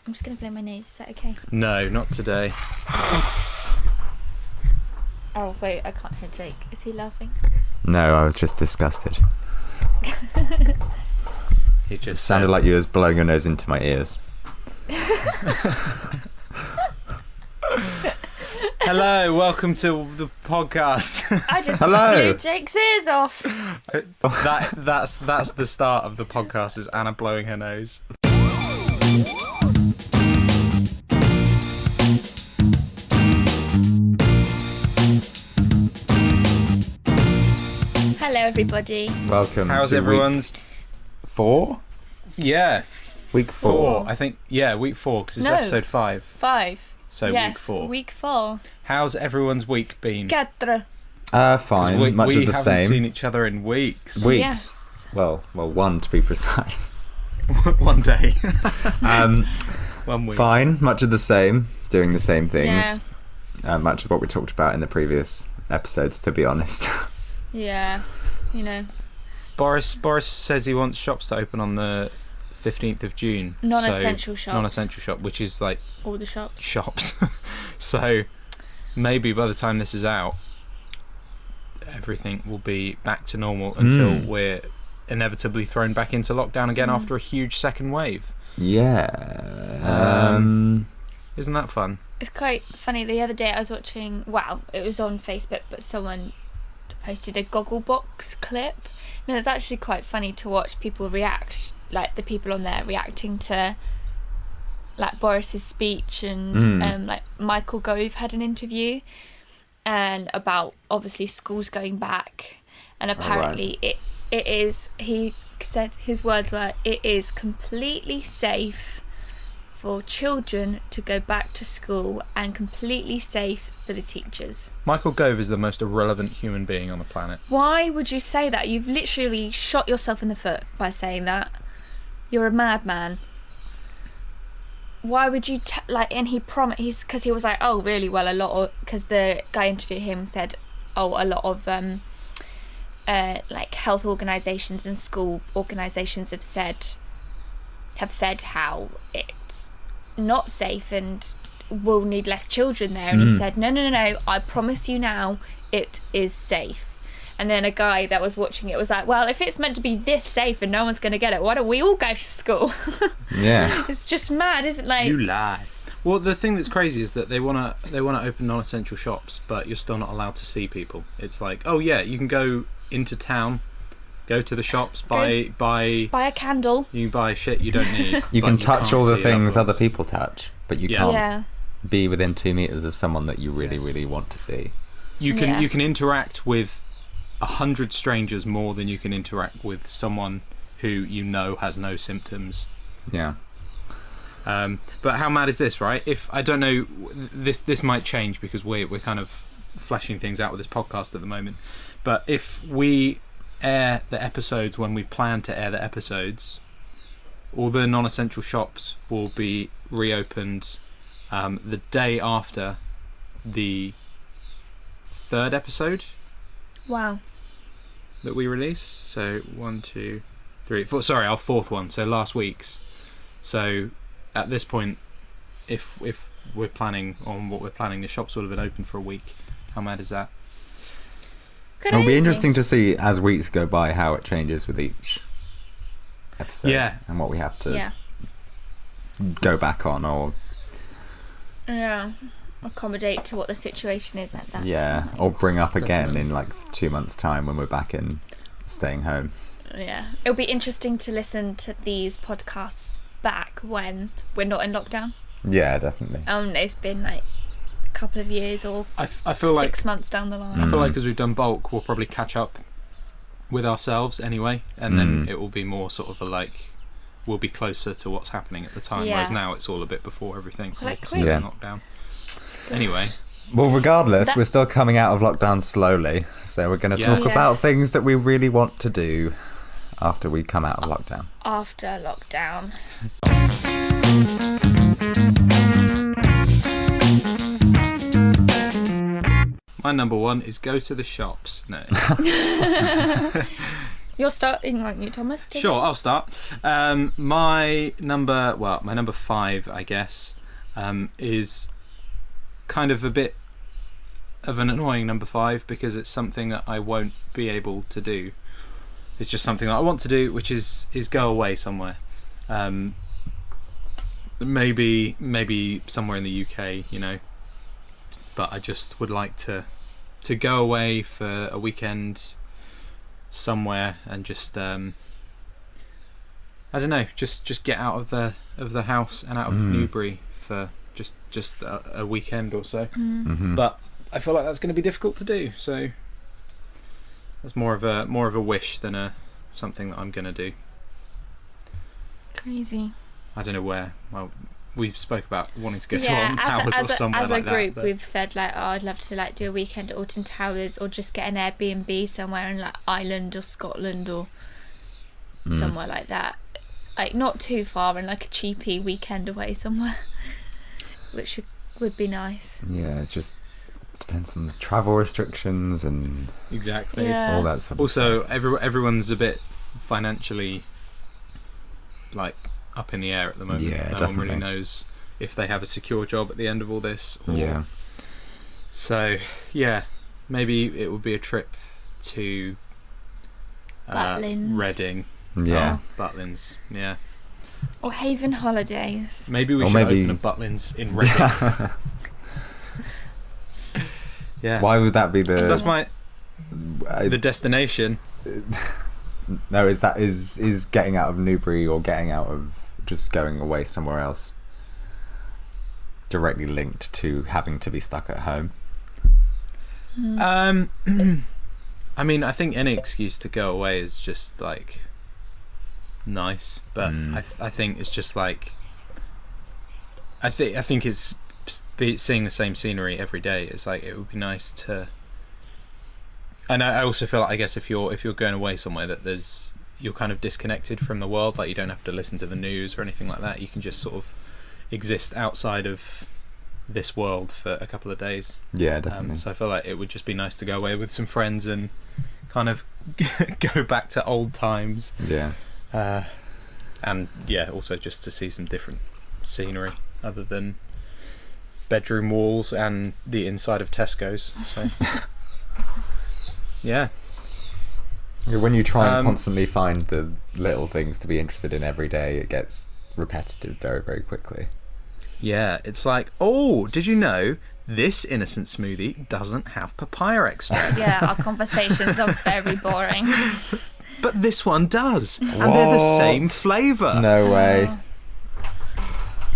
I'm just going to blow my nose. Is that okay? No, not today. Oh, wait, I can't hear Jake. Is he laughing? No, I was just disgusted. He just It sounded like you was blowing your nose into my ears. Hello, welcome to the podcast. I just Hello. blew Jake's ears off. That's the start of the podcast, is Anna blowing her nose. Hello, everybody. Welcome. How's to everyone's? Week 4? Yeah, Week 4. I think. Yeah, week 4 because it's No. episode 5. 5. So yes, week 4. Week 4. How's everyone's week been? 4. Fine. We Much of the haven't same. seen each other in weeks. Weeks. Yes. Well, one to be precise. One day. 1 week. Fine. Much of the same. Doing the same things. Yeah. Much of what we talked about in the previous episodes, to be honest. Yeah, you know. Boris says he wants shops to open on the 15th of June. Non-essential shops. Non-essential shop, which is like All the shops. So maybe by the time this is out, everything will be back to normal until we're inevitably thrown back into lockdown again after a huge second wave. Yeah. Isn't that fun? It's quite funny. The other day I was watching, it was on Facebook, but someone posted a Gogglebox clip. And it was actually quite funny to watch people react, like the people on there reacting to like Boris's speech, and like Michael Gove had an interview and about obviously schools going back, and apparently it is, he said his words were, it is completely safe for children to go back to school and completely safe for the teachers. Michael Gove is the most irrelevant human being on the planet. Why would you say that? You've literally shot yourself in the foot by saying that. You're a madman. Why would you and he promised, because he was like, oh really, well, a lot of, because the guy interviewing him said, oh, a lot of like health organisations and school organisations have said how it's not safe and we'll need less children there, and he said no, I promise you now it is safe. And then a guy that was watching it was like, well, if it's meant to be this safe and no one's going to get it, why don't we all go to school? Yeah. It's just mad, isn't it? Like, You lie. Well, the thing that's crazy is that they want to open non-essential shops, but you're still not allowed to see people. It's like, oh yeah, you can go into town, go to the shops, buy a candle. you can buy shit you don't need. You but can touch can't all the see it things other otherwise. people touch, but you Yeah. can't Yeah. be within 2 meters of someone that you really, really want to see. You can Yeah. you can interact with 100 strangers more than you can interact with someone who you know has no symptoms. Yeah. But how mad is this, right? If I don't know, this might change because we're kind of fleshing things out with this podcast at the moment. But if we air the episodes when we plan to air the episodes, all the non-essential shops will be reopened the day after the 3rd episode Wow. that we release. So 1, 2, 3, 4. Sorry, our 4th one. So last week's. So at this point, if we're planning on what we're planning, the shops will have been open for a week. How mad is that? Crazy. It'll be interesting to see as weeks go by how it changes with each episode. Yeah. And what we have to Yeah. go back on, or Accommodate to what the situation is at that time. or bring up again Definitely. in like 2 months' time when we're back in staying home. Yeah. It'll be interesting to listen to these podcasts back when we're not in lockdown. Yeah, definitely. It's been like a couple of years or I feel 6 months down the line. I feel like as we've done bulk, we'll probably catch up with ourselves anyway, and then it will be more sort of we'll be closer to what's happening at the time. Yeah. Whereas now it's all a bit before everything. Like We're still in quick. lockdown. Anyway, Well, regardless, That- we're still coming out of lockdown slowly, so we're going to talk Yeah. about things that we really want to do after we come out of lockdown. After lockdown. my number one is go to the shops. No. You're starting, aren't you, Thomas? Sure, I'll start. My number 5, I guess, is kind of a bit of an annoying number 5 because it's something that I won't be able to do. It's just something that I want to do, which is go away somewhere. Maybe somewhere in the UK, you know. But I just would like to go away for a weekend somewhere and just I don't know, just get out of the house and out of Newbury for just a weekend or so. Mm-hmm. But I feel like that's going to be difficult to do, so that's more of a wish than something that I'm going to do. Crazy. I don't know where. Well, we spoke about wanting to go to Alton Towers or somewhere like that. As a group, we've said like, oh, I'd love to like do a weekend at Alton Towers, or just get an Airbnb somewhere in like Ireland or Scotland or somewhere like that. Like not too far, and like a cheapy weekend away somewhere, which would be nice. Yeah, it just depends on the travel restrictions and exactly all that sort of also, stuff. everyone's a bit financially like up in the air at the moment. Yeah, no definitely. one really knows if they have a secure job at the end of all this. Or... Yeah. So, yeah, maybe it would be a trip to Butlins. Reading. Yeah. Oh, Butlins, yeah. Or Haven Holidays. Maybe we should open a Butlins in Reading. Yeah. Why would that be the... 'Cause that's the destination. No, is getting out of Newbury or getting out of just going away somewhere else directly linked to having to be stuck at home? I mean, I think any excuse to go away is just like nice, but I think it's just like I think it's seeing the same scenery every day. It's like it would be nice to. And I also feel like, I guess if you're going away somewhere that you're kind of disconnected from the world, like you don't have to listen to the news or anything like that. You can just sort of exist outside of this world for a couple of days. Yeah, definitely. So I feel like it would just be nice to go away with some friends and kind of go back to old times. Yeah. And yeah, also just to see some different scenery other than bedroom walls and the inside of Tesco's. So. Yeah. When you try and constantly find the little things to be interested in every day, it gets repetitive very, very quickly. Yeah, it's like, oh, did you know this innocent smoothie doesn't have papaya extract? Yeah, our conversations are very boring. But this one does, and they're the same flavour. No way.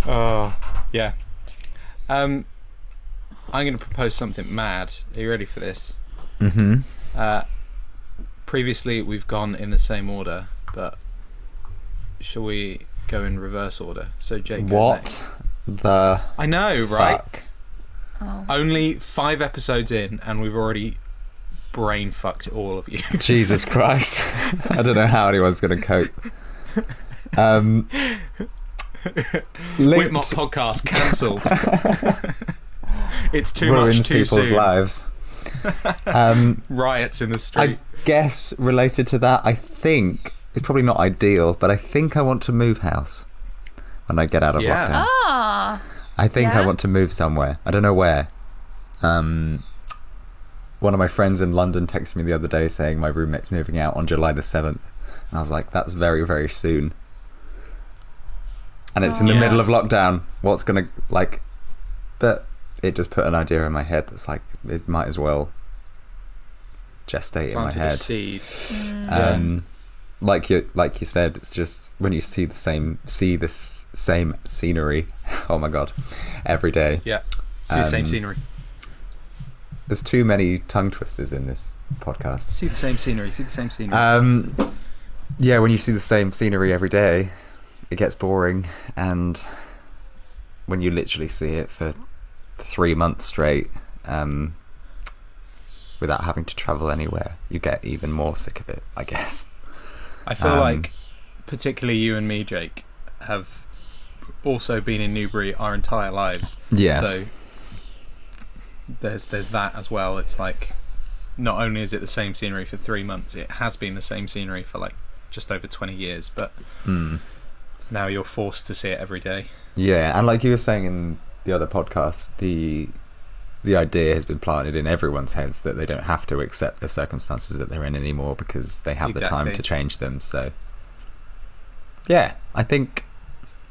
Oh, yeah. I'm going to propose something mad. Are you ready for this? Mm-hmm. Previously, we've gone in the same order, but shall we go in reverse order? So Jake goes next. The I know, right? fuck? Oh. Only 5 episodes in, and we've already brain fucked all of you. Jesus Christ. I don't know how anyone's going to cope. WITMOT podcast cancelled. It's too ruins much too people's soon. lives. Riots in the street. I guess related to that, I think it's probably not ideal, but I think I want to move house when I get out of lockdown. Ah. I think I Yeah? want to move somewhere. I don't know where. One of my friends in London texted me the other day saying my roommate's moving out on July the 7th. And I was like, that's very, very soon. And it's in the Yeah. middle of lockdown. What's going to, like... But it just put an idea in my head that's like, it might as well gestate in my Planted a head. seed. Like you said, it's just when you see the same scenery. Oh my god, every day. Yeah. See the same scenery. There's too many tongue twisters in this podcast. See the same scenery. See the same scenery. Yeah, when you see the same scenery every day, it gets boring, and when you literally see it for 3 months straight, without having to travel anywhere, you get even more sick of it, I guess. I feel like, particularly you and me, Jake, have also been in Newbury our entire lives. Yes. So there's that as well. It's like not only is it the same scenery for 3 months, it has been the same scenery for like just over 20 years, but now you're forced to see it every day. Yeah, and like you were saying in the other podcast, the idea has been planted in everyone's heads that they don't have to accept the circumstances that they're in anymore because they have the time to change them. So yeah, I think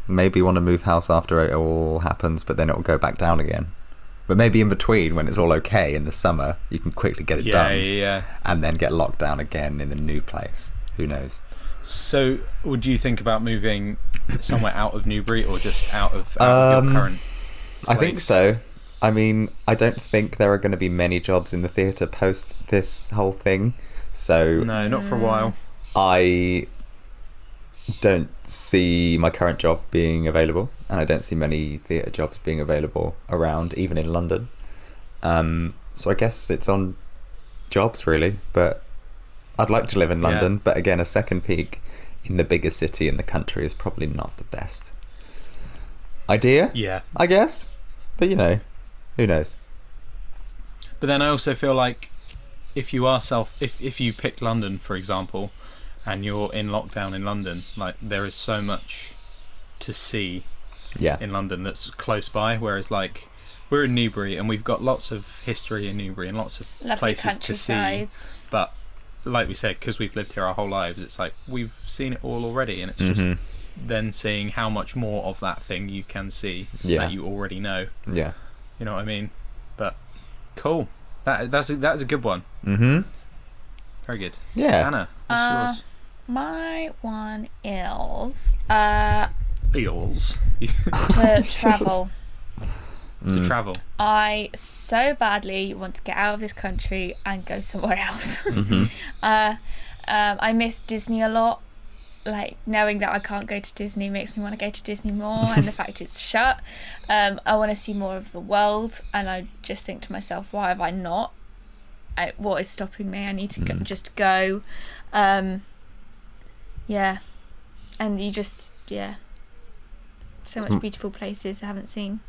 maybe want to move house after it all happens, but then it will go back down again. But maybe in between, when it's all okay in the summer, you can quickly get it done. Yeah. And then get locked down again in the new place. Who knows? So would you think about moving somewhere out of Newbury or just out of your current place? I think so. I mean, I don't think there are going to be many jobs in the theatre post this whole thing. So no, not for a while. I don't see my current job being available, and I don't see many theatre jobs being available around, even in London. So I guess it's on jobs, really. But I'd like to live in London, but again, a second peak in the biggest city in the country is probably not the best idea. Yeah, I guess. But who knows? But then I also feel like if you are if you pick London, for example, and you're in lockdown in London, like there is so much to see in London that's close by, whereas like we're in Newbury and we've got lots of history in Newbury and lots of lovely places to see, but like we said, because we've lived here our whole lives, it's like we've seen it all already, and it's just then seeing how much more of that thing you can see that you already know. Yeah, you know what I mean. But cool, that's a good one. Very good. Yeah. Anna, what's yours? My one is Eels. to travel. To travel. I so badly want to get out of this country and go somewhere else. I miss Disney a lot. Like, knowing that I can't go to Disney makes me want to go to Disney more, and the fact it's shut. I want to see more of the world, and I just think to myself, why have I not? What is stopping me? I need to just go. Yeah, and you just so much beautiful places I haven't seen.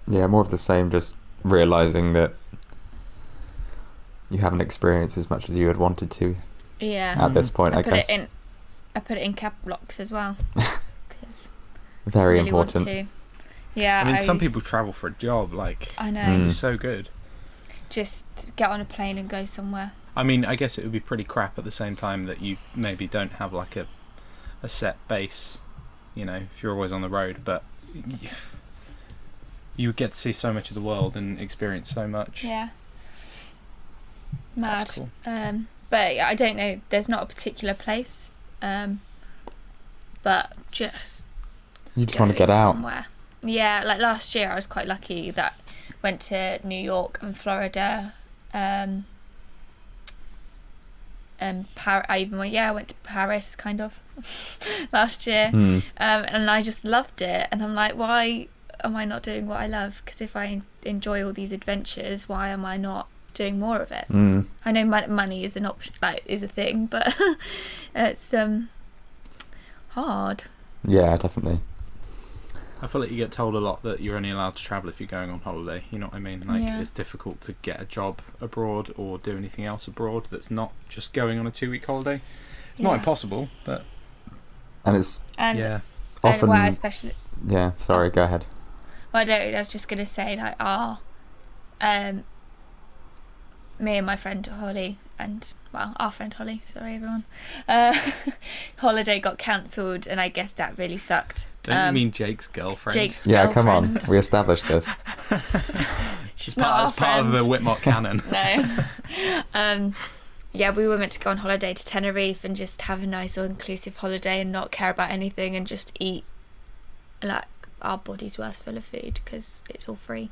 Yeah, more of the same. Just realising that you haven't experienced as much as you had wanted to. Yeah. At this point, I guess. I put it in cap locks as well. Very really important. Want to. Yeah. I mean, some people travel for a job. Like, I know. It's so good. Just get on a plane and go somewhere. I mean, I guess it would be pretty crap at the same time that you maybe don't have like a set base, if you're always on the road, but you get to see so much of the world and experience so much. Yeah. Mad. That's cool. But I don't know, there's not a particular place, but just you just want to get out somewhere. Yeah, like last year I was quite lucky that went to New York and Florida, and I went to Paris kind of last year, and I just loved it, and I'm like, why am I not doing what I love? Because if I enjoy all these adventures, why am I not doing more of it? I know money is an option, like is a thing, but it's hard. Yeah, definitely. I feel like you get told a lot that you're only allowed to travel if you're going on holiday. You know what I mean? Like, it's difficult to get a job abroad or do anything else abroad that's not just going on a 2-week holiday. It's not impossible, but and often, well, especially. Yeah, sorry, go ahead. Well, I was just gonna say, like, me and my friend Holly, and our friend Holly, sorry everyone, holiday got cancelled, and I guess that really sucked. Don't you mean Jake's girlfriend? Jake's girlfriend. Come on, we established this. She's part of the WITMOT canon. No. Yeah, we were meant to go on holiday to Tenerife and just have a nice all-inclusive holiday and not care about anything and just eat like our body's worth full of food because it's all free,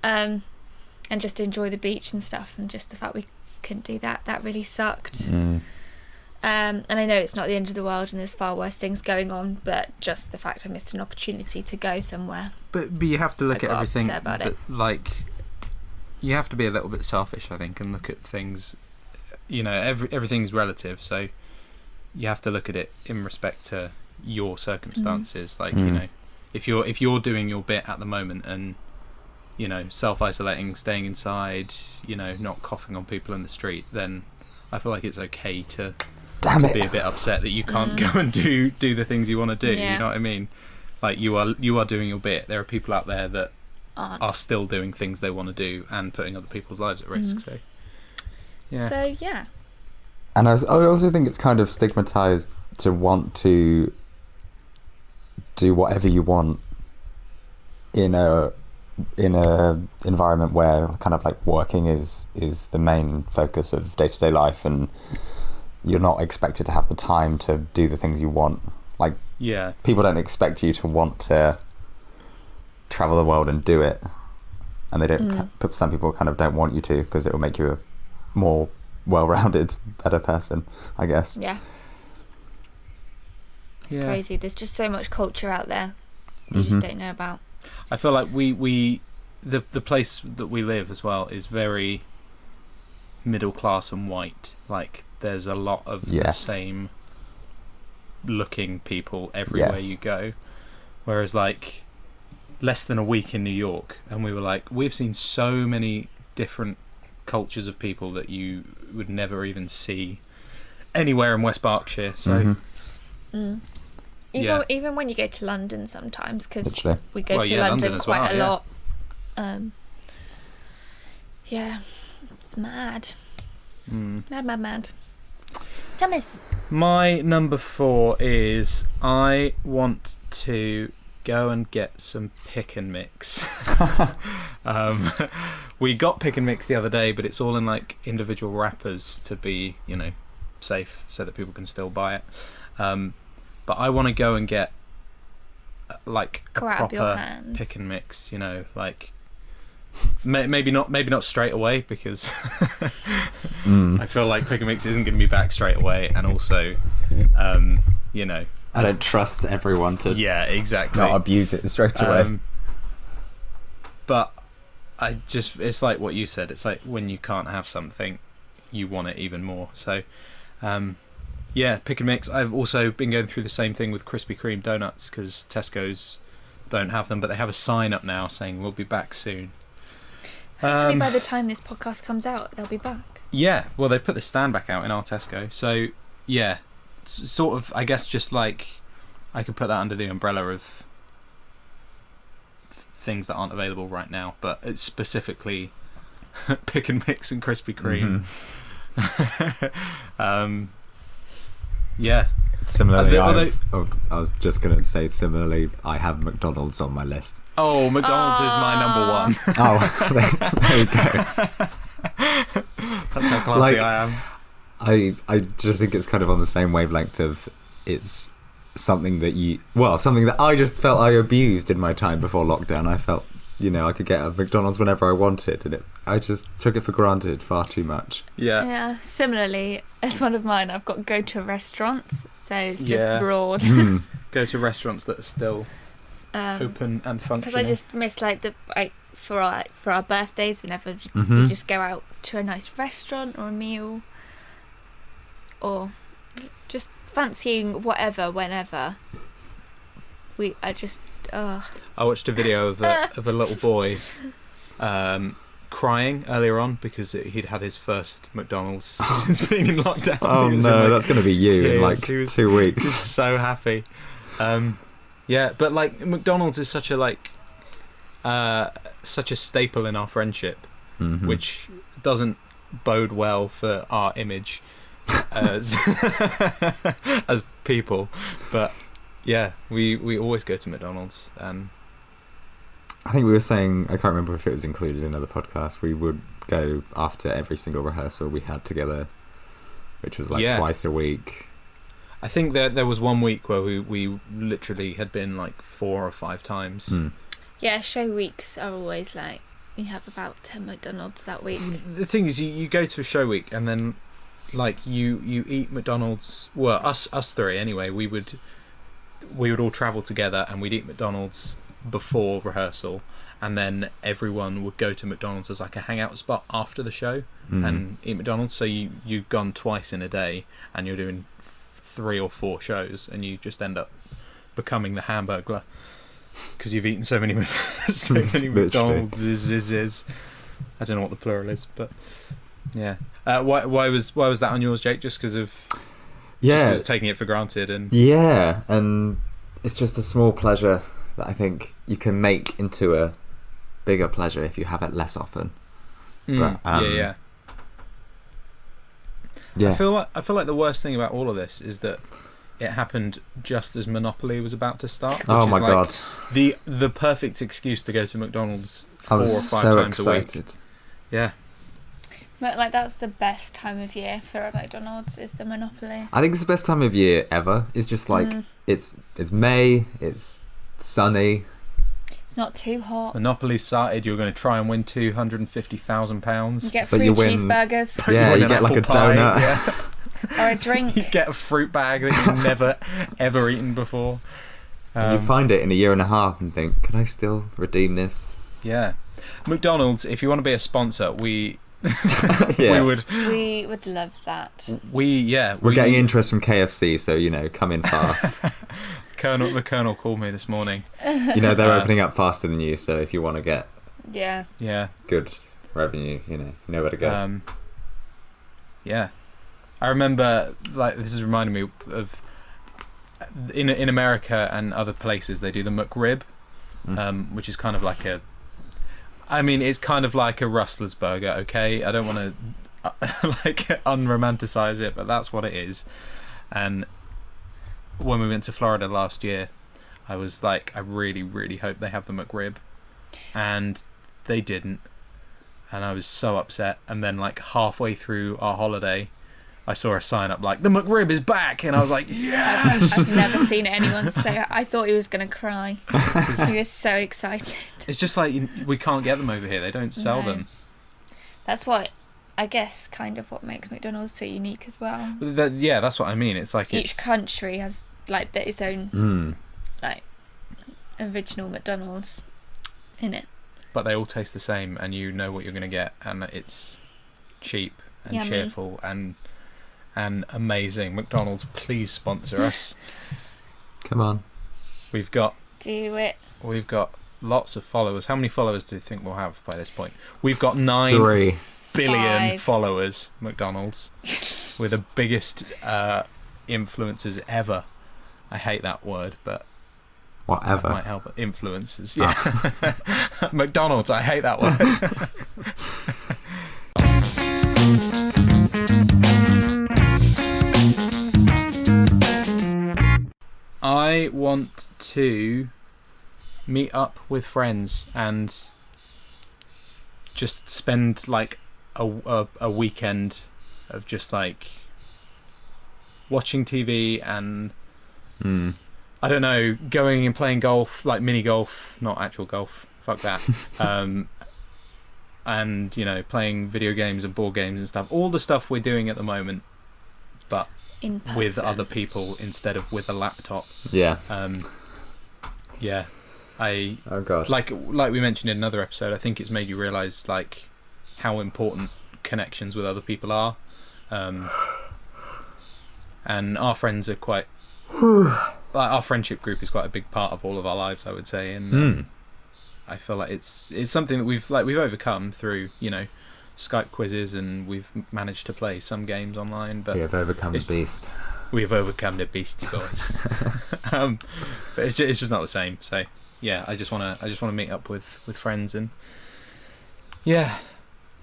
and just enjoy the beach and stuff. And just the fact we couldn't do that really sucked. And I know it's not the end of the world and there's far worse things going on, but just the fact I missed an opportunity to go somewhere. But you have to look at everything about it. Like, you have to be a little bit selfish, I think, and look at things. Everything's relative, so you have to look at it in respect to your circumstances. Like, if you're doing your bit at the moment, and self-isolating, staying inside, not coughing on people in the street, then I feel like it's okay to be a bit upset that you can't go and do the things you want to do. You know what I mean? Like, you are doing your bit. There are people out there that are still doing things they want to do and putting other people's lives at risk. So yeah. And I also think it's kind of stigmatized to want to do whatever you want in a environment where kind of like working is the main focus of day-to-day life, and you're not expected to have the time to do the things you want. Like, people don't expect you to want to travel the world and do it, and they don't. Some people kind of don't want you to, because it will make you a more well-rounded, better person, I guess. It's crazy. There's just so much culture out there you just don't know about. I feel like the place that we live as well is very middle class and white. Like, there's a lot of the same looking people everywhere you go. Whereas, like, less than a week in New York, and we were like, we've seen so many different cultures of people that you would never even see anywhere in West Berkshire. So even when you go to London sometimes, because we go to London quite a lot. It's mad. Mad. Thomas. My number 4 is I want to go and get some pick and mix. We got pick and mix the other day, but it's all in like individual wrappers to be, safe, so that people can still buy it. But I want to go and get like a proper pick and mix, like maybe not straight away, because I feel like pick and mix isn't going to be back straight away, and also I don't trust everyone to not abuse it straight away. But it's like what you said, it's like when you can't have something, you want it even more. So pick and mix. I've also been going through the same thing with Krispy Kreme donuts, because Tesco's don't have them, but they have a sign up now saying we'll be back soon. Hopefully by the time this podcast comes out, they'll be back. Yeah, well, they've put the stand back out in our Tesco, so sort of, I guess, just like I could put that under the umbrella of things that aren't available right now, but it's specifically pick and mix and Krispy Kreme. Similarly, I was just going to say, I have McDonald's on my list. Oh, McDonald's is my number 1. Oh, there you go. That's how classy I am. I just think it's kind of on the same wavelength of, it's something that I just felt I abused in my time before lockdown. I felt, I could get a McDonald's whenever I wanted, and I just took it for granted far too much. Yeah. Similarly, as one of mine, I've got go to restaurants, so it's just broad. Go to restaurants that are still open and functioning. Because I just miss for our birthdays, whenever we just go out to a nice restaurant or a meal, or just fancying whatever whenever. I watched a video of a little boy crying earlier on because he'd had his first McDonald's since being in lockdown. Oh no, that's going to be you in like 2 weeks. He was so happy. But like McDonald's is such a staple in our friendship, which doesn't bode well for our image as people, but we always go to McDonald's. I think we were saying, I can't remember if it was included in another podcast, we would go after every single rehearsal we had together, which was like twice a week. I think there was one week where we literally had been like 4 or 5 times. Show weeks are always like, you have about 10 McDonald's that week. The thing is, you go to a show week and then like you eat McDonald's. Well, us 3 anyway, we would all travel together and we'd eat McDonald's before rehearsal, and then everyone would go to McDonald's as like a hangout spot after the show and eat McDonald's. So you've gone twice in a day and you're doing 3 or 4 shows, and you just end up becoming the Hamburglar. because you've eaten so many McDonald's. I don't know what the plural is, but yeah. Why was that on yours, Jake? Just because of taking it for granted and it's just a small pleasure that I think you can make into a bigger pleasure if you have it less often. Yeah. I feel like the worst thing about all of this is that it happened just as Monopoly was about to start. Oh my god! The perfect excuse to go to McDonald's 4 or 5 times excited. a week. Yeah. But like that's the best time of year for a McDonald's is the Monopoly. I think it's the best time of year ever. It's just like it's May. It's sunny. It's not too hot. Monopoly started. You're going to try and win £250,000. You get free cheeseburgers. Yeah, you get like a donut. Or a drink. You get a fruit bag that you've never ever eaten before. And you find it in a year and a half and think, can I still redeem this? Yeah. McDonald's, if you want to be a sponsor, we would love that. We're getting interest from KFC, so come in fast. The Colonel called me this morning. They're opening up faster than you, so if you want to get good revenue, you know where to go. I remember, this is reminding me of in America and other places they do the McRib, which is kind of like it's kind of like a Rustler's burger. Okay, I don't want to unromanticize it, but that's what it is. And when we went to Florida last year, I was like, I really, really hope they have the McRib, and they didn't, and I was so upset. And then halfway through our holiday, I saw a sign up like, the McRib is back, and I was like, yes! I've never seen anyone say it. I thought he was going to cry. He was so excited. It's just like, we can't get them over here. They don't sell them. That's what, I guess, kind of what makes McDonald's so unique as well. That's what I mean. It's like each country has its own original McDonald's in it. But they all taste the same, and you know what you're going to get, and it's cheap and cheerful and amazing. McDonald's, please sponsor us. Come on. Do it. We've got lots of followers. How many followers do you think we'll have by this point? We've got 9 billion followers, McDonald's. We're the biggest influencers ever. I hate that word, but whatever. That might help. Influencers, yeah. McDonald's, I hate that word. I want to meet up with friends and just spend a weekend of just watching TV and I don't know, going and playing golf, mini golf, not actual golf, fuck that. And playing video games and board games and stuff, all the stuff we're doing at the moment, but with other people instead of with a laptop. Oh god. Like we mentioned in another episode, I think it's made you realise how important connections with other people are. And our friends are quite our friendship group is quite a big part of all of our lives, I would say, and I feel like it's something that we've overcome through Skype quizzes, and we've managed to play some games online. But we have overcome the beast. We have overcome the beastie boys. But it's just not the same. So yeah, I just want to meet up with friends and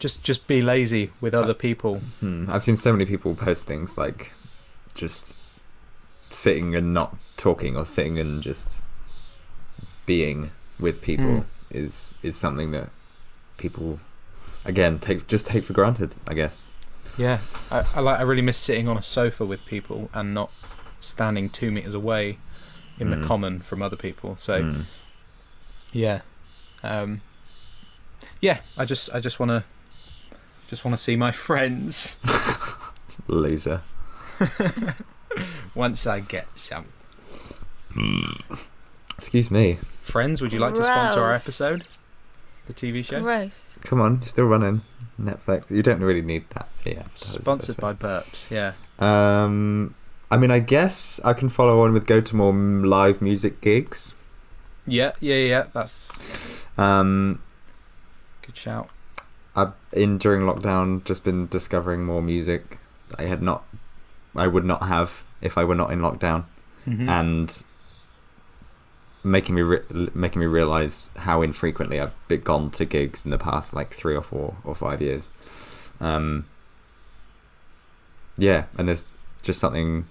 just be lazy with other people. I've seen so many people post things like just sitting and not talking, or sitting and just being with people is something that people again take for granted, I guess. Yeah, I really miss sitting on a sofa with people and not standing 2 meters away in the common from other people. So I just want to see my friends. Loser. Once I get some. Excuse me. Friends, would you like to sponsor our episode? The TV show? Gross. Come on, still running. Netflix. You don't really need that. Yeah. Sponsored by Burps, yeah. I guess I can follow on with go to more live music gigs. Yeah. That's good shout. I've during lockdown just been discovering more music that I would not have if I were not in lockdown, and making me realise how infrequently I've gone to gigs in the past like 3 or 4 or 5 years. Yeah, and there's just something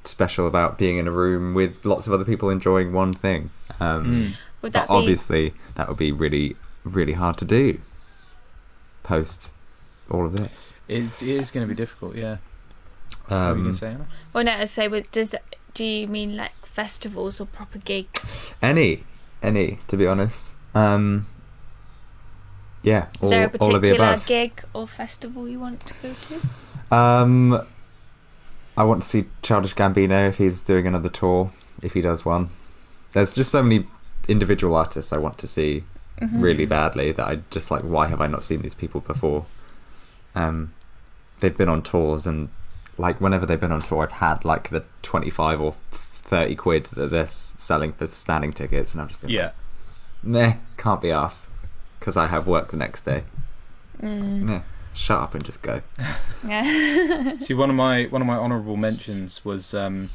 special about being in a room with lots of other people enjoying one thing. But obviously that would be really, really hard to do post all of this. It is going to be difficult, yeah. What were you going to say, Anna? Well, no, I say, do you mean like festivals or proper gigs? Any, to be honest. Yeah, is there a all of the particular above. gig or festival you want to go to? I want to see Childish Gambino if he's doing another tour, if he does one. There's just so many individual artists I want to see really badly that I just like, why have I not seen these people before? They've been on tours, and like whenever they've been on tour, I've had like the 25 or 30 quid that they're selling for standing tickets, and I've just been like, nah, can't be asked, because I have work the next day. Like, nah, shut up and just go. See, one of my honourable mentions was going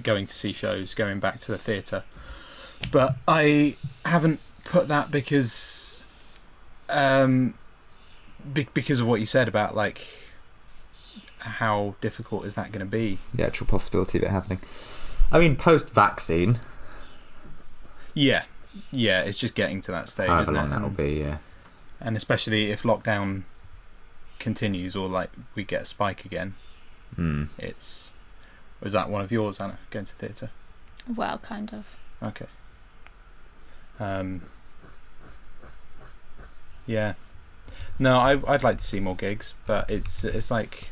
to see shows, going back to the theatre, but I haven't put that because of what you said about like how difficult is that going to be, the actual possibility of it happening. I mean, post-vaccine, yeah, it's just getting to that stage, however isn't long it? that'll be, yeah. And especially if lockdown continues or like we get a spike again. Was that one of yours, Anna, going to theatre? Well, kind of. Okay. Yeah. No, I'd like to see more gigs, but it's like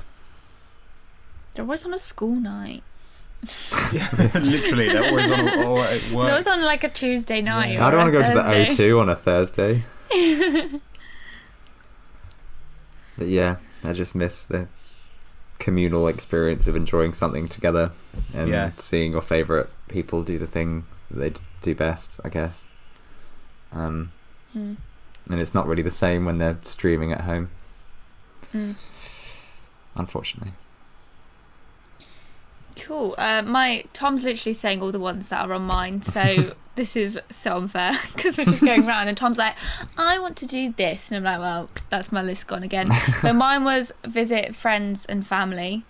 They're always on a school night. literally, they're always on or at work. They're always on like a Tuesday night. Yeah. Or I don't want to go Thursday. to the O2 on a Thursday. But yeah, I just miss the communal experience of enjoying something together and seeing your favourite people do the thing that they do best, I guess. And it's not really the same when they're streaming at home. Unfortunately. Cool. Tom's literally saying all the ones that are on mine, so this is so unfair because we're just going round, and Tom's like, I want to do this, and I'm like, well, that's my list gone again. So mine was visit friends and family,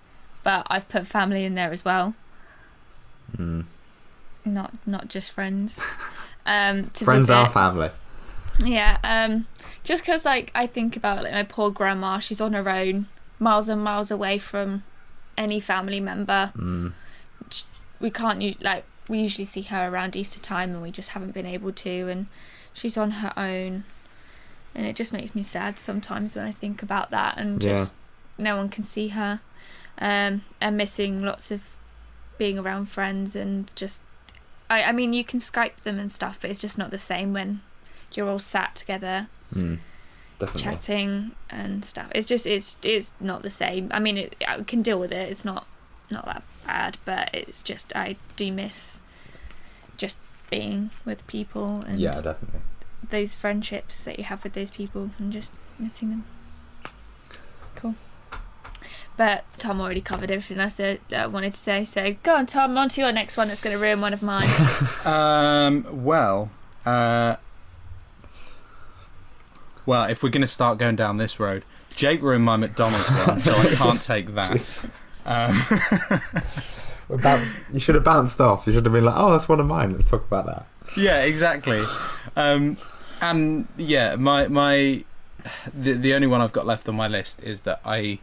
but I've put family in there as well. Not just friends. Friends are family. Yeah. Just because like I think about like my poor grandma, she's on her own, miles and miles away from any family member. We can't we usually see her around Easter time, and we just haven't been able to, and she's on her own, and it just makes me sad sometimes when I think about that, and just no one can see her, and missing lots of being around friends, and just I mean you can Skype them and stuff, but it's just not the same when you're all sat together Definitely. chatting and stuff. It's not the same. I mean, I can deal with it. It's not that bad, but it's just I do miss just being with people and definitely those friendships that you have with those people, and just missing them. Cool. But Tom already covered everything I wanted to say. So go on, Tom. On to your next one. That's going to ruin one of mine. Well, if we're going to start going down this road, Jake ruined my McDonald's one, so I can't take that. You should have bounced off. You should have been like, oh, that's one of mine. Let's talk about that. Yeah, exactly. And yeah, the only one I've got left on my list is that I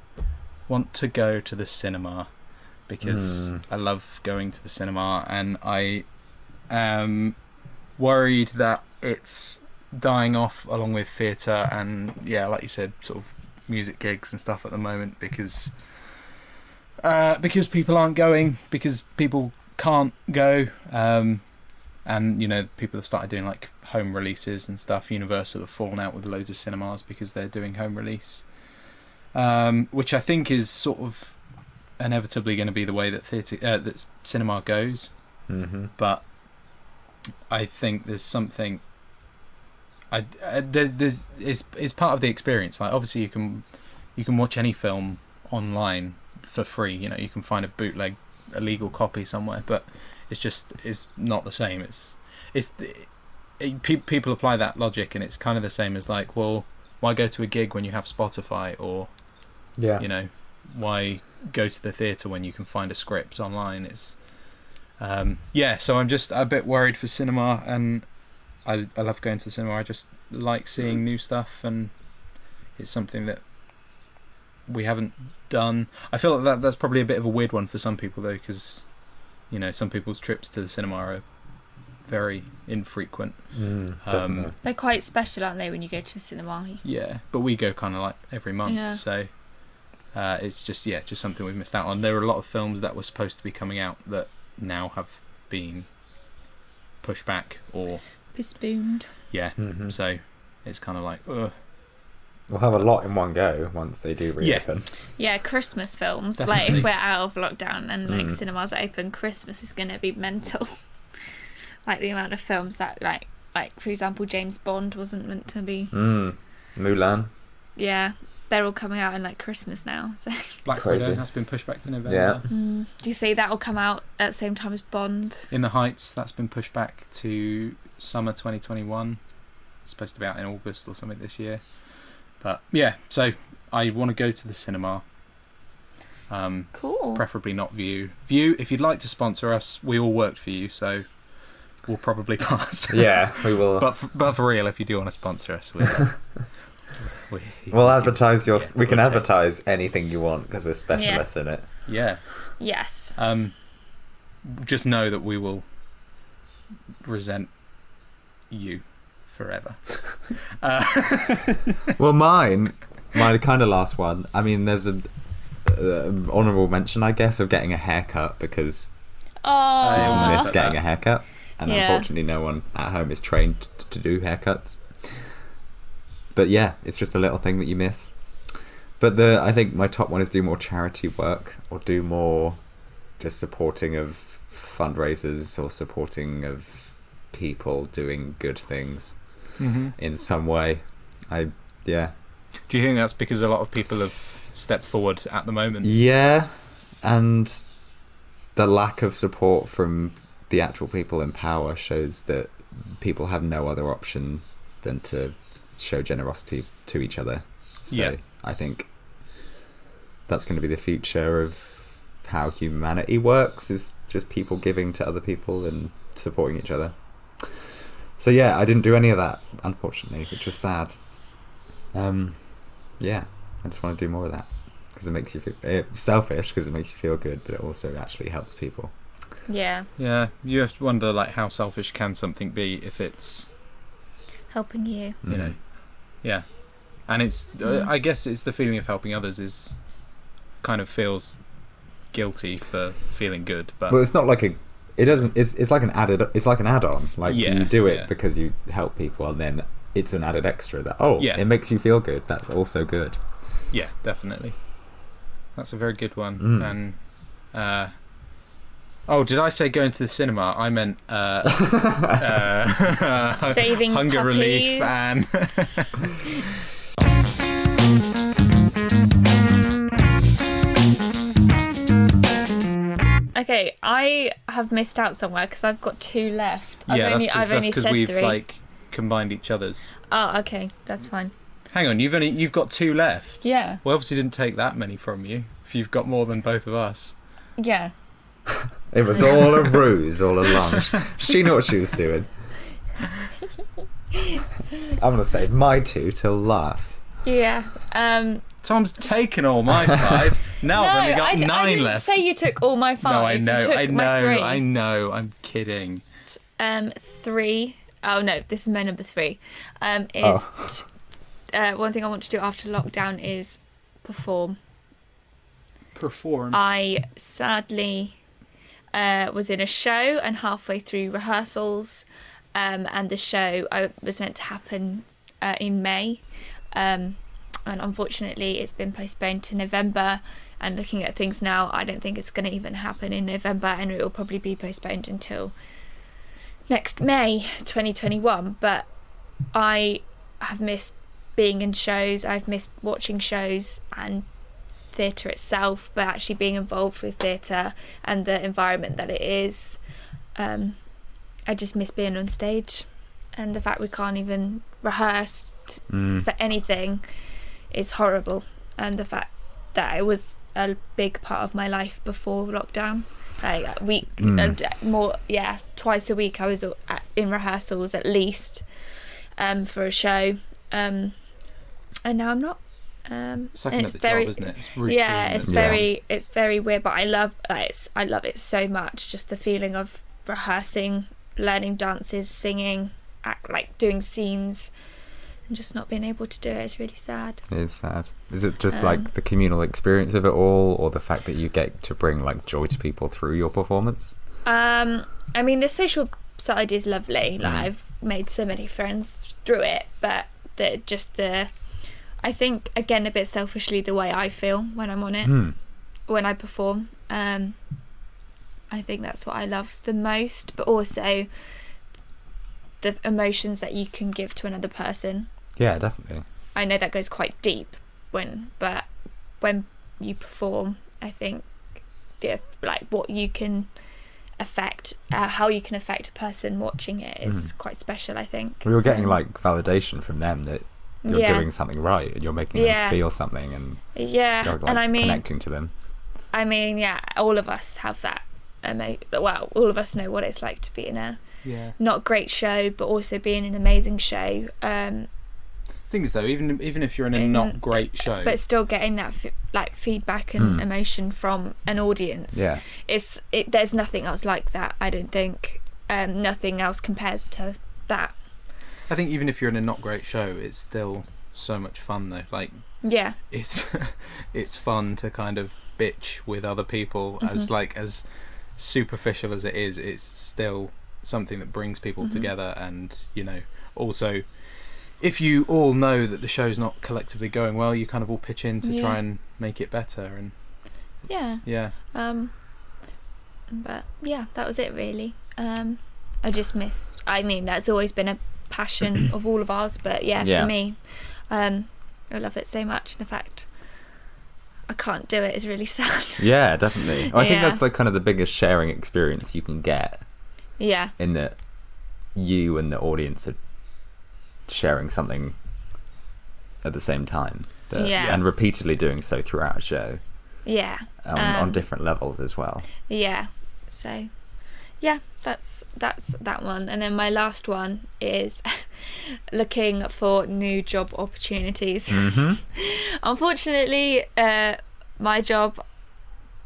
want to go to the cinema, because I love going to the cinema, and I am worried that it's dying off along with theatre and like you said, sort of music gigs and stuff at the moment, because people aren't going, because people can't go, and people have started doing like home releases and stuff. Universal have fallen out with loads of cinemas because they're doing home release, which I think is sort of inevitably going to be the way that that cinema goes. But I think there's something. It's part of the experience. Like obviously you can watch any film online for free. You know, you can find a bootleg illegal copy somewhere, but it's not the same. People apply that logic, and it's kind of the same as like, well, why go to a gig when you have Spotify, or you know, why go to the theatre when you can find a script online? It's so I'm just a bit worried for cinema, and I love going to the cinema. I just like seeing new stuff, and it's something that we haven't done. I feel like that's probably a bit of a weird one for some people though, because you know, some people's trips to the cinema are very infrequent. They're quite special, aren't they, when you go to the cinema? Yeah, but we go kind of like every month, so it's just something we've missed out on. There are a lot of films that were supposed to be coming out that now have been pushed back or postponed. So it's kind of like, ugh. We'll have a lot in one go once they do reopen. Yeah, Christmas films. Definitely. Like if we're out of lockdown and like cinemas are open, Christmas is going to be mental. Like the amount of films that like for example, James Bond wasn't meant to be. Mulan. Yeah, they're all coming out in like Christmas now. So Black Widow has been pushed back to November. Yeah. Do you see that will come out at the same time as Bond? In the Heights, that's been pushed back to summer 2021. It's supposed to be out in August or something this year. But yeah, so I want to go to the cinema. Cool. Preferably not View. View, if you'd like to sponsor us, we all worked for you, so we'll probably pass. Yeah, we will. But for real, if you do want to sponsor us, we'll advertise we can advertise anything you want because we're specialists in it. Yeah. Yes. Just know that we will resent you forever. Well, my kind of last one. I mean, there's an honourable mention, I guess, of getting a haircut because I miss getting a haircut, and unfortunately, no one at home is trained to do haircuts. But yeah, it's just a little thing that you miss. But I think my top one is do more charity work or do more just supporting of fundraisers or supporting of people doing good things in some way. Do you think that's because a lot of people have stepped forward at the moment? Yeah, and the lack of support from the actual people in power shows that people have no other option than to show generosity to each other. So I think that's going to be the future of how humanity works, is just people giving to other people and supporting each other. So yeah, I didn't do any of that, unfortunately, which was sad. I just want to do more of that because it makes you feel selfish, because it makes you feel good, but it also actually helps people. Yeah, you have to wonder, like, how selfish can something be if it's helping you, you know. And it's I guess it's the feeling of helping others is kind of feels guilty for feeling good, but well, it's not like it's like an add-on, like you do it because you help people, and then it's an added extra that it makes you feel good. That's also good. Yeah, definitely. That's a very good one. And did I say going to the cinema? I meant saving hunger puppies. Relief and Okay, I have missed out somewhere because I've got 2 left. That's only because said we've 3. like combined each other's. Oh, okay, that's fine. Hang on, you've got 2 left. Yeah. We obviously didn't take that many from you. If you've got more than both of us. Yeah. It was all a ruse all along. She knew what she was doing. I'm gonna save my 2 till last. Yeah. Tom's taken all my 5. Now I've only got 9 I didn't left. say you took all my 5. No, I know, you took my 3. I know. I'm kidding. 3. Oh no, this is my number 3. One thing I want to do after lockdown is perform. I sadly was in a show and halfway through rehearsals, and the show was meant to happen in May, and unfortunately it's been postponed to November, and looking at things now, I don't think it's going to even happen in November, and it will probably be postponed until next May 2021, but I have missed being in shows. I've missed watching shows and theatre itself, but actually being involved with theatre and the environment that it is. I just miss being on stage, and the fact we can't even rehearse for anything is horrible, and the fact that it was a big part of my life before lockdown. Twice a week I was in rehearsals at least for a show, and now I'm not. Sucking at the job, isn't it? It's routine. Yeah, it's very weird, but I love it so much. Just the feeling of rehearsing, learning dances, singing, doing scenes, and just not being able to do it is really sad. It is sad. Is it just like the communal experience of it all, or the fact that you get to bring like joy to people through your performance? I mean, the social side is lovely. Like I've made so many friends through it, but I think, again, a bit selfishly, the way I feel when I'm on it, when I perform, I think that's what I love the most, but also the emotions that you can give to another person. Yeah, definitely. I know that goes quite deep, but when you perform, I think what you can affect, how you can affect a person watching it is quite special, I think. Well, you're getting like validation from them that you're doing something right, and you're making them feel something, and you're, and I mean, connecting to them. I mean, all of us have that. All of us know what it's like to be in a not great show, but also be in an amazing show. Things though, even if you're in a not great show, but still getting that feedback and emotion from an audience. Yeah, there's nothing else like that. I don't think nothing else compares to that. I think even if you're in a not great show, it's still so much fun though. Like, it's fun to kind of bitch with other people, as superficial as it is. It's still something that brings people together, and also, if you all know that the show's not collectively going well, you kind of all pitch in to try and make it better. And but that was it really. I just missed. I mean, that's always been a passion of all of ours, but for me, I love it so much. The fact I can't do it is really sad. Yeah, definitely. I think that's like kind of the biggest sharing experience you can get. Yeah. In that you and the audience are sharing something at the same time, and repeatedly doing so throughout a show. Yeah. On different levels as well. Yeah. So. Yeah, that's that one. And then my last one is looking for new job opportunities. Unfortunately, my job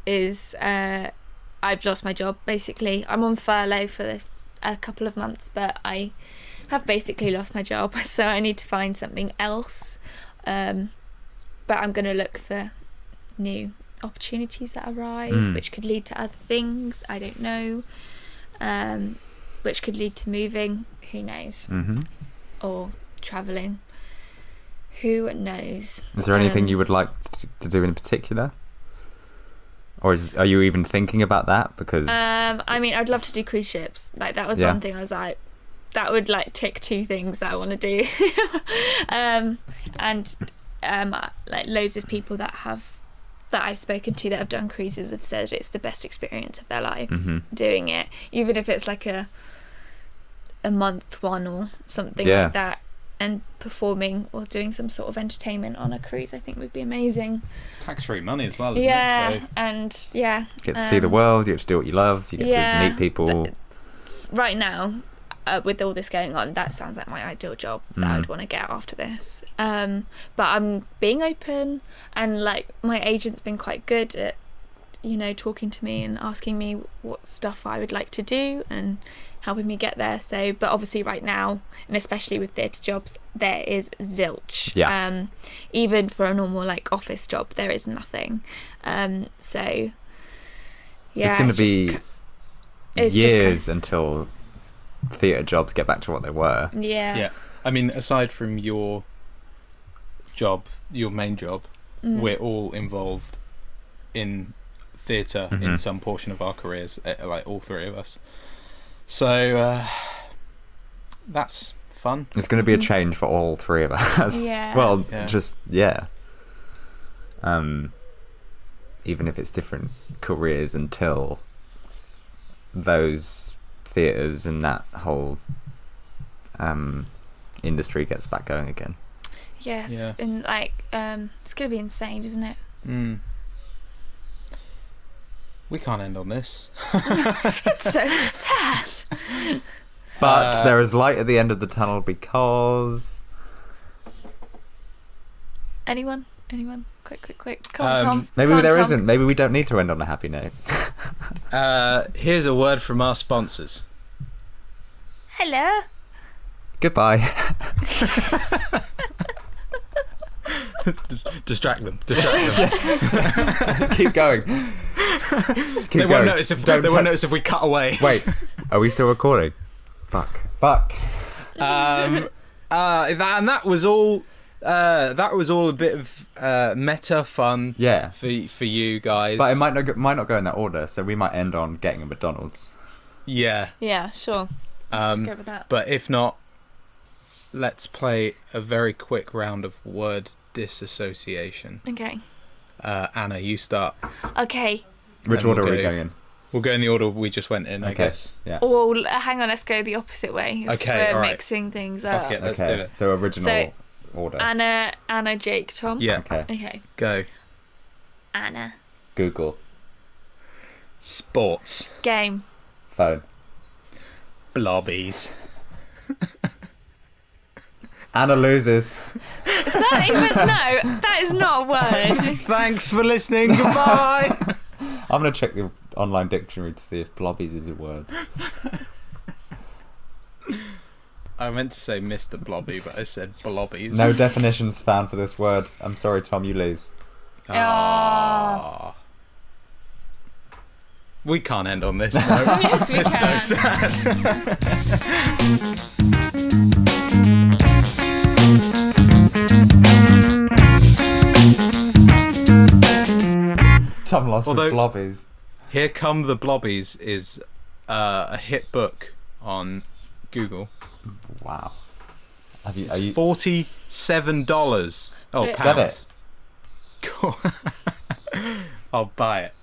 is I've lost my job basically. I'm on furlough for a couple of months, but I have basically lost my job, so I need to find something else. But I'm going to look for new opportunities that arise, which could lead to other things. I don't know. Which could lead to moving, who knows, or travelling, who knows. Is there anything you would like to do in particular, or are you even thinking about that? Because I mean, I'd love to do cruise ships. Like, that was one thing I was like, that would like tick two things that I want to do. Like loads of people that I've spoken to that have done cruises have said it's the best experience of their lives doing it, even if it's like a month one or something like that, and performing or doing some sort of entertainment on a cruise, I think would be amazing. It's tax-free money as well, isn't it? So... and you get to see the world, you get to do what you love, you get to meet people. Right now, with all this going on, that sounds like my ideal job that I would want to get after this. But I'm being open, and like my agent's been quite good at, talking to me and asking me what stuff I would like to do and helping me get there. So, but obviously right now, and especially with theatre jobs, there is zilch. Yeah. Even for a normal like office job, there is nothing. So yeah, it's going to be years until theatre jobs get back to what they were. Yeah. I mean, aside from your job, your main job, we're all involved in theatre in some portion of our careers, like all three of us. So that's fun. It's going to be a change for all three of us. Yeah. Well, Yeah. just even if it's different careers until those theatres and that whole industry gets back going again. Yes, Yeah. and like it's gonna be insane, isn't it? We can't end on this. It's so sad. But there is light at the end of the tunnel because... Anyone? Quick. Come on, Tom. Maybe Come on, there Tom. isn't. Maybe we don't need to end on a happy note. Here's a word from our sponsors. Hello. Goodbye. Distract them. Keep going. They won't notice if we cut away. Wait, are we still recording? Fuck. And that was all. That was all a bit of meta fun. Yeah. For you guys. But it might not go in that order, so we might end on getting a McDonald's. Yeah. Yeah, sure. Let's go with that. But if not, let's play a very quick round of word disassociation. Okay. Anna, you start. Okay. Which order are we going in? We'll go in the order we just went in, I guess. Yeah. Or hang on, let's go the opposite way. If Okay, we're all right. mixing things Fuck up. it, let's do it. So original order. Anna, Jake, Tom. Yeah. Okay. Go. Anna. Google. Sports. Game. Phone. Blobbies. Anna loses. Is that even... No, that is not a word. Thanks for listening. Goodbye. I'm going to check the online dictionary to see if blobbies is a word. I meant to say Mr. Blobby, but I said blobbies. No definitions found for this word. I'm sorry, Tom, you lose. Ah. We can't end on this. No. Yes, we It's can. so sad. Tom lost with blobbies. Here Come the Blobbies is a hit book on Google. Wow. Are you $47. Oh, Get pounds. it. Cool. I'll buy it.